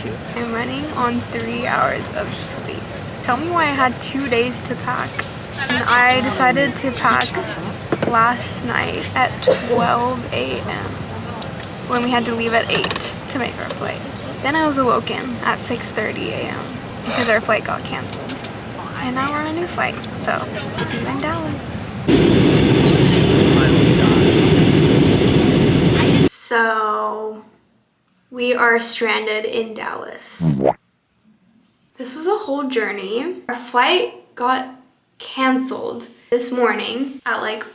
to. I'm running on 3 hours of sleep. Tell me why I had 2 days to pack. And I decided to pack last night at 12 a.m. when we had to leave at 8 to make our flight. Then I was awoken at 6:30 a.m. because our flight got canceled. And now we're on a new flight, so see you in Dallas. So we are stranded in Dallas. This was a whole journey. Our flight got canceled this morning at like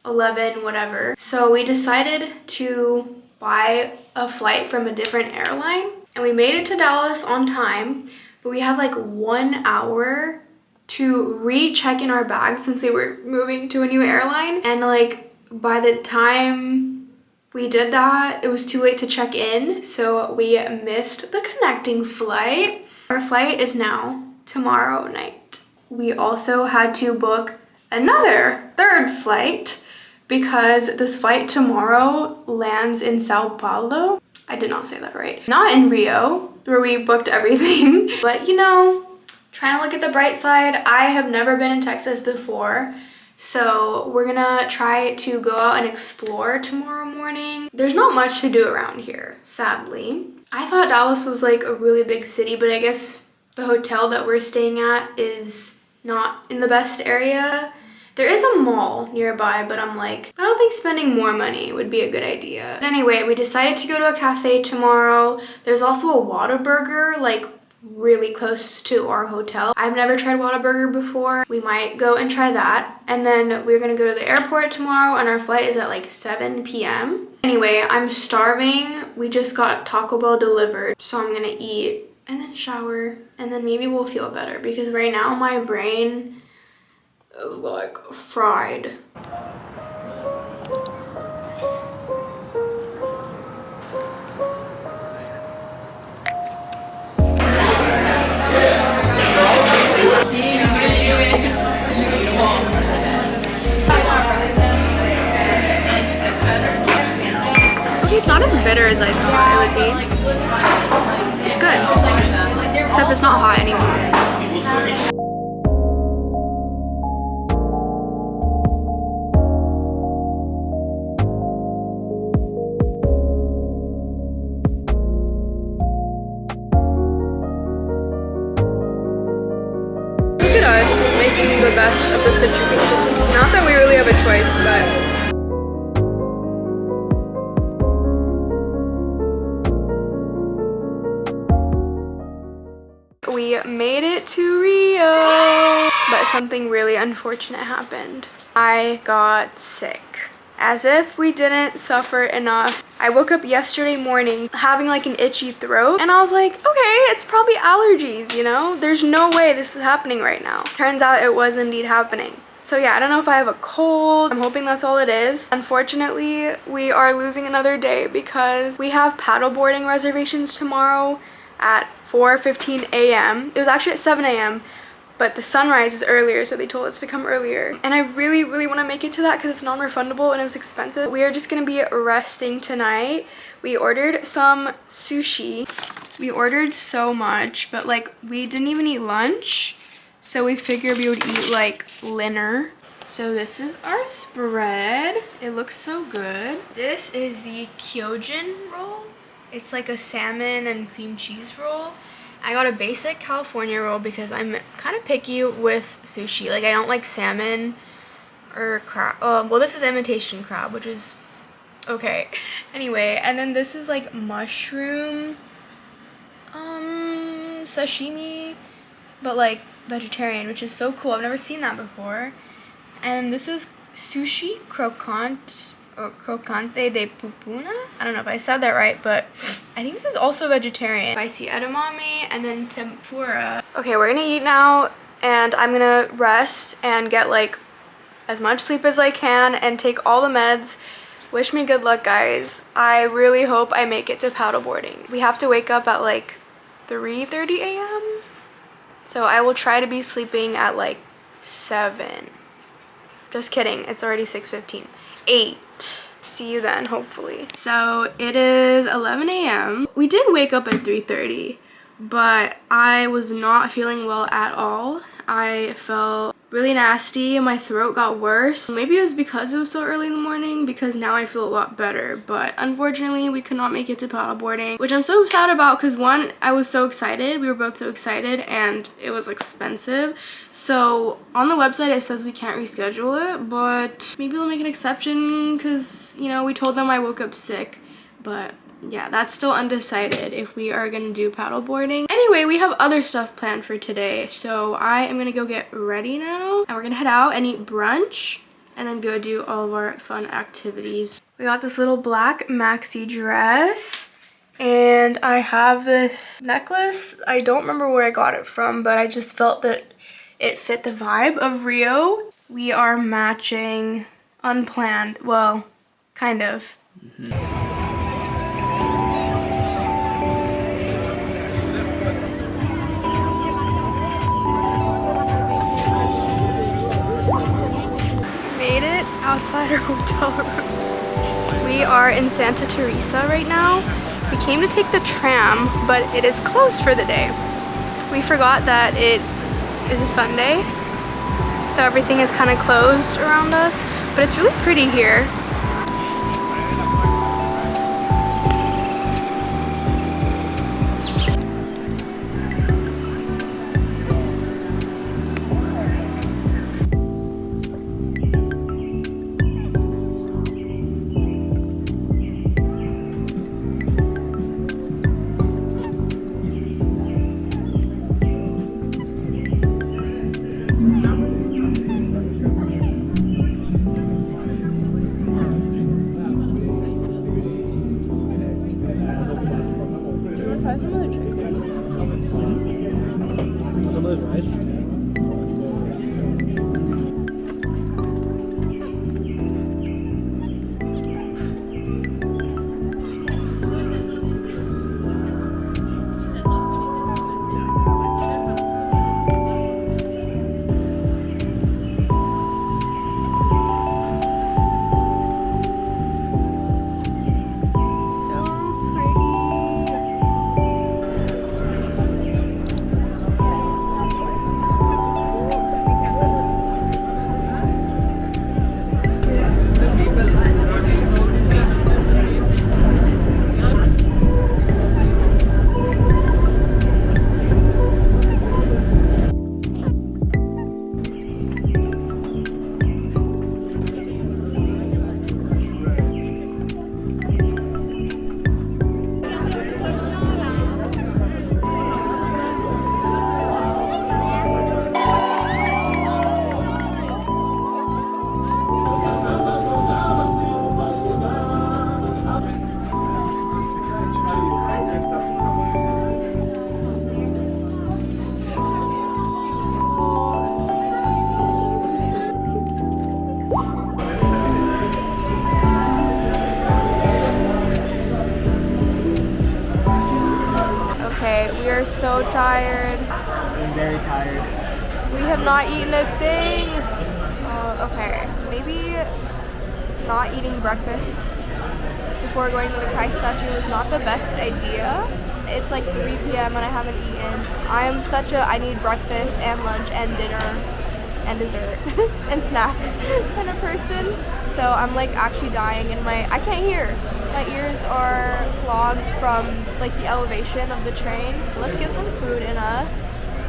11 whatever. So we decided to buy a flight from a different airline and we made it to Dallas on time, but we had like 1 hour to recheck in our bags since we were moving to a new airline, and like by the time we did that it was too late to check in, so we missed the connecting flight. Our flight is now tomorrow night. We also had to book another third flight because this flight tomorrow lands in Sao Paulo. I did not say that right. Not in Rio, where we booked everything. But you know, trying to look at the bright side. I have never been in Texas before, so we're gonna try to go out and explore tomorrow morning. There's not much to do around here, sadly. I thought Dallas was like a really big city, but I guess the hotel that we're staying at is not in the best area. There is a mall nearby, but I'm like, I don't think spending more money would be a good idea. But anyway, we decided to go to a cafe tomorrow. There's also a Whataburger like really close to our hotel. I've never tried Whataburger before. We might go and try that. And then we're gonna go to the airport tomorrow and our flight is at like 7 p.m. Anyway, I'm starving. We just got Taco Bell delivered, so I'm gonna eat and then shower and then maybe we'll feel better because right now my brain is like fried. Okay, it's not as bitter as I thought it would be. It's good, except it's not hot anymore. Look at us making the best of the situation. Not that we really have a choice, but we made it to Rio, but something really unfortunate happened. I got sick. As if we didn't suffer enough. I woke up yesterday morning having like an itchy throat and I was like, okay, it's probably allergies, you know? There's no way this is happening right now. Turns out it was indeed happening. So yeah, I don't know if I have a cold. I'm hoping that's all it is. Unfortunately, we are losing another day because we have paddleboarding reservations tomorrow at 4:15 a.m. It was actually at 7 a.m. but the sunrise is earlier, so they told us to come earlier. And I really, really want to make it to that because it's non-refundable and it was expensive. We are just going to be resting tonight. We ordered some sushi. We ordered so much, but like we didn't even eat lunch. So we figured we would eat like dinner. So this is our spread. It looks so good. This is the Kyojin roll. It's like a salmon and cream cheese roll. I got a basic California roll because I'm kind of picky with sushi. Like I don't like salmon or crab. Well, this is imitation crab, which is okay. Anyway, and then this is like mushroom sashimi, but like vegetarian, which is so cool. I've never seen that before. And this is sushi croquante or crocante de pupuna. I don't know if I said that right, but I think this is also vegetarian. Spicy edamame and then tempura. Okay, we're gonna eat now and I'm gonna rest and get like as much sleep as I can and take all the meds. Wish me good luck, guys. I really hope I make it to paddleboarding. We have to wake up at like 3:30 a.m. So I will try to be sleeping at like 7. Just kidding, it's already 6:15. 8, see you then, hopefully. So it is 11 a.m. We did wake up at 3:30, but I was not feeling well at all. I felt really nasty. My throat got worse. Maybe it was because it was so early in the morning, because now I feel a lot better. But unfortunately, we could not make it to paddleboarding, which I'm so sad about because one, I was so excited. We were both so excited and it was expensive. So on the website, it says we can't reschedule it, but maybe they'll make an exception because, you know, we told them I woke up sick. But yeah, that's still undecided if we are gonna do paddleboarding. Anyway, we have other stuff planned for today, so I am gonna go get ready now and we're gonna head out and eat brunch and then go do all of our fun activities. We got this little black maxi dress and I have this necklace. I don't remember where I got it from, but I just felt that it fit the vibe of Rio. We are matching unplanned, well, kind of. Made it outside our hotel room. We are in Santa Teresa right now. We came to take the tram, but it is closed for the day. We forgot that it is a Sunday, so everything is kind of closed around us, but it's really pretty here. We are so tired. I'm very tired. We have not eaten a thing. Okay, maybe not eating breakfast before going to the Christ statue was not the best idea. It's like 3 p.m. and I haven't eaten. I need breakfast and lunch and dinner and dessert and snack kind of person. So I'm like actually dying and I can't hear. My ears are clogged from like the elevation of the train. Let's get some food in us.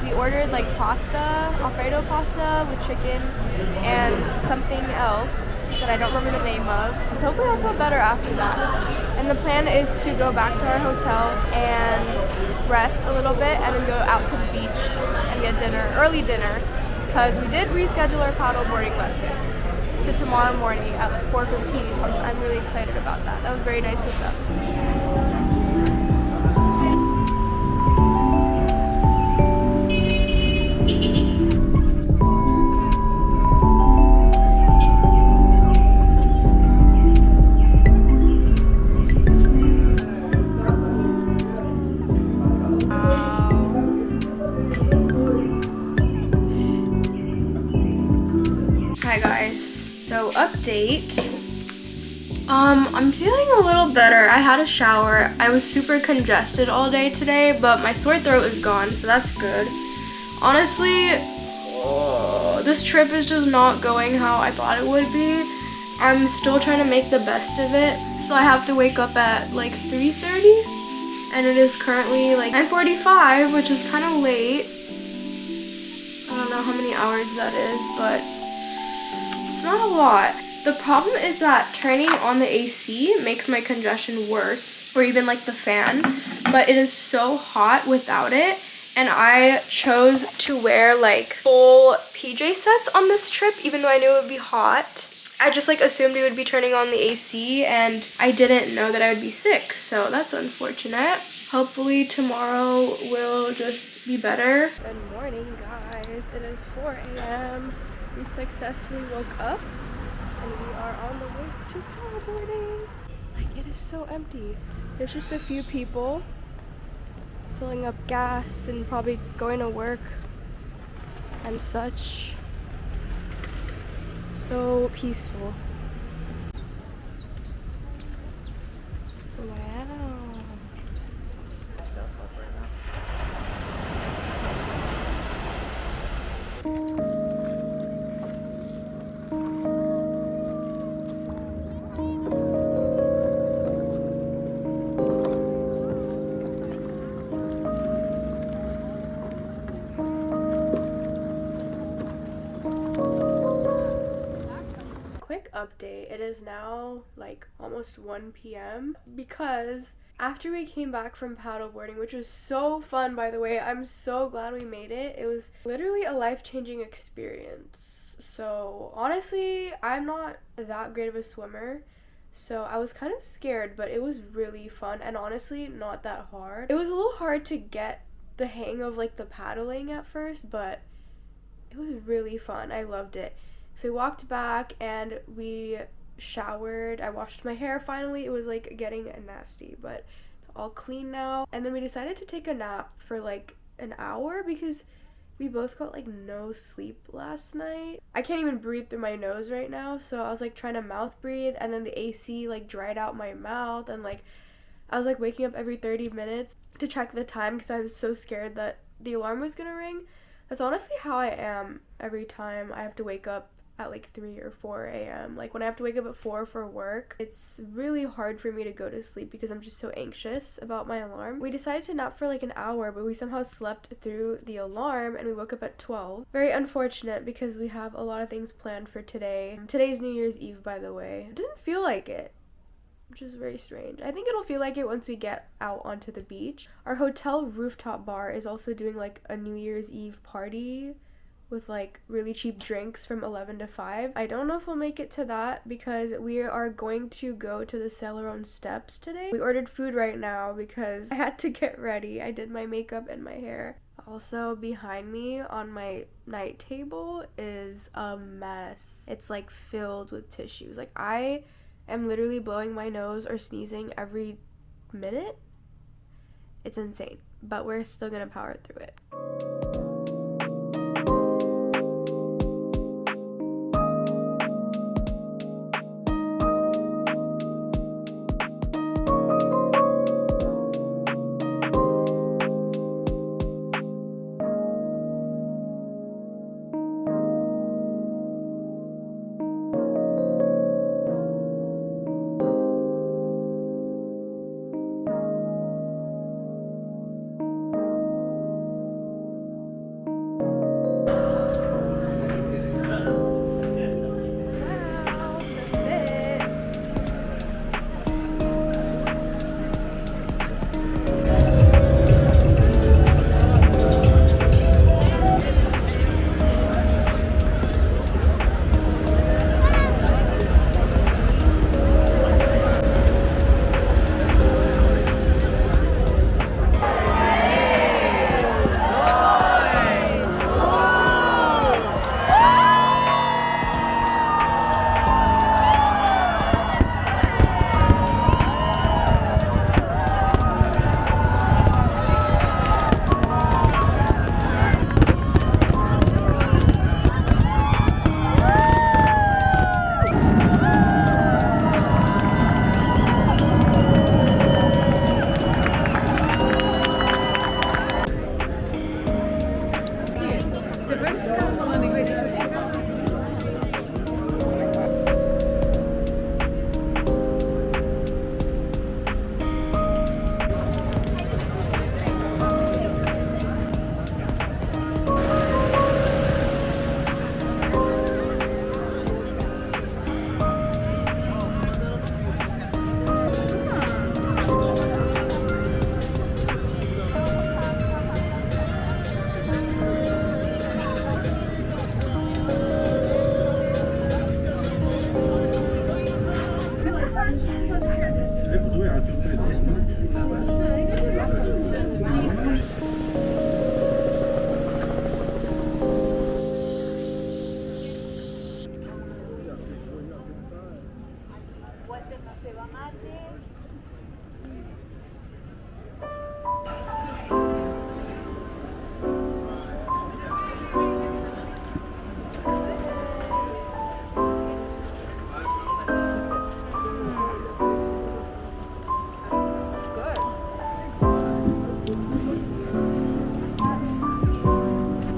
We ordered like pasta, Alfredo pasta with chicken and something else that I don't remember the name of. So hopefully I'll feel better after that. And the plan is to go back to our hotel and rest a little bit and then go out to the beach and get dinner, early dinner, because we did reschedule our paddleboarding lesson to tomorrow morning at 4:15. I'm really excited about that. That was very nice of them. Hi guys, so update. I'm feeling a little better. I had a shower. I was super congested all day today, but my sore throat is gone, so that's good. Honestly, this trip is just not going how I thought it would be. I'm still trying to make the best of it. So I have to wake up at like 3:30, and it is currently like 9:45, which is kind of late. I don't know how many hours that is, but it's not a lot. The problem is that turning on the AC makes my congestion worse, or even like the fan, but it is so hot without it, and I chose to wear like full PJ sets on this trip, even though I knew it would be hot. I just like assumed we would be turning on the AC, and I didn't know that I would be sick, so that's unfortunate. Hopefully tomorrow will just be better. Good morning, guys. It is 4 a.m. We successfully woke up and we are on the way to paddleboarding. Like, it is so empty. There's just a few people filling up gas and probably going to work and such. So peaceful. Wow. Quick update, it is now like almost 1 p.m. because after we came back from paddleboarding, which was so fun, by the way, I'm so glad we made it. It was literally a life-changing experience. So honestly, I'm not that great of a swimmer, so I was kind of scared, but it was really fun and honestly not that hard. It was a little hard to get the hang of like the paddling at first, but it was really fun. I loved it. So we walked back and we showered. I washed my hair finally. It was like getting nasty, but it's all clean now. And then we decided to take a nap for like an hour because we both got like no sleep last night. I can't even breathe through my nose right now, so I was like trying to mouth breathe, and then the AC like dried out my mouth, and like I was like waking up every 30 minutes to check the time because I was so scared that the alarm was gonna ring. That's honestly how I am every time I have to wake up at like 3 or 4 a.m. Like when I have to wake up at 4 for work, it's really hard for me to go to sleep because I'm just so anxious about my alarm. We decided to nap for like an hour, but we somehow slept through the alarm and we woke up at 12. Very unfortunate because we have a lot of things planned for today. Today's New Year's Eve, by the way. It doesn't feel like it, which is very strange. I think it'll feel like it once we get out onto the beach. Our hotel rooftop bar is also doing like a New Year's Eve party with like really cheap drinks from 11 to 5. I don't know if we'll make it to that because we are going to go to the Celeron Steps today. We ordered food right now because I had to get ready. I did my makeup and my hair. Also, behind me on my night table is a mess. It's like filled with tissues. Like I am literally blowing my nose or sneezing every minute. It's insane, but we're still gonna power through it.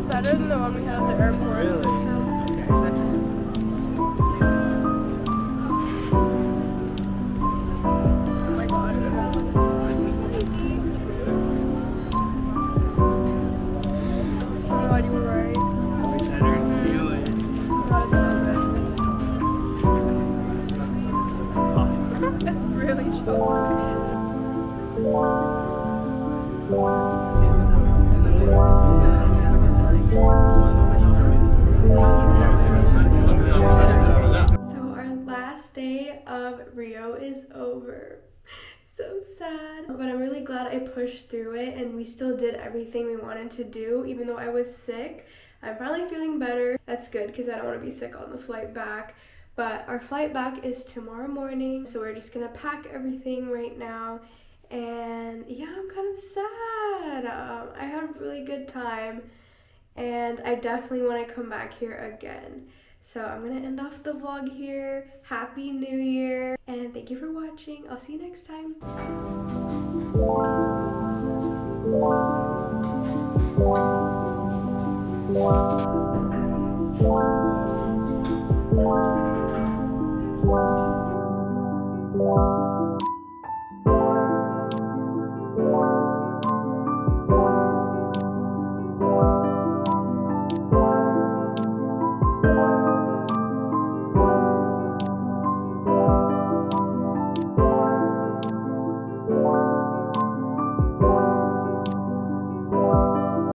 Better than the one we had at the airport. Really? Oh my god, it looks... Oh my god, you were right. I wish I didn't feel it. God, it's so good. It's really chocolate. So our last day of Rio is over. So sad. But I'm really glad I pushed through it and we still did everything we wanted to do, even though I was sick. I'm probably feeling better. That's good because I don't want to be sick on the flight back. But our flight back is tomorrow morning, so we're just gonna pack everything right now. And yeah, I'm kind of sad. I had a really good time and I definitely want to come back here again. So I'm gonna end off the vlog here. Happy New Year and thank you for watching. I'll see you next time.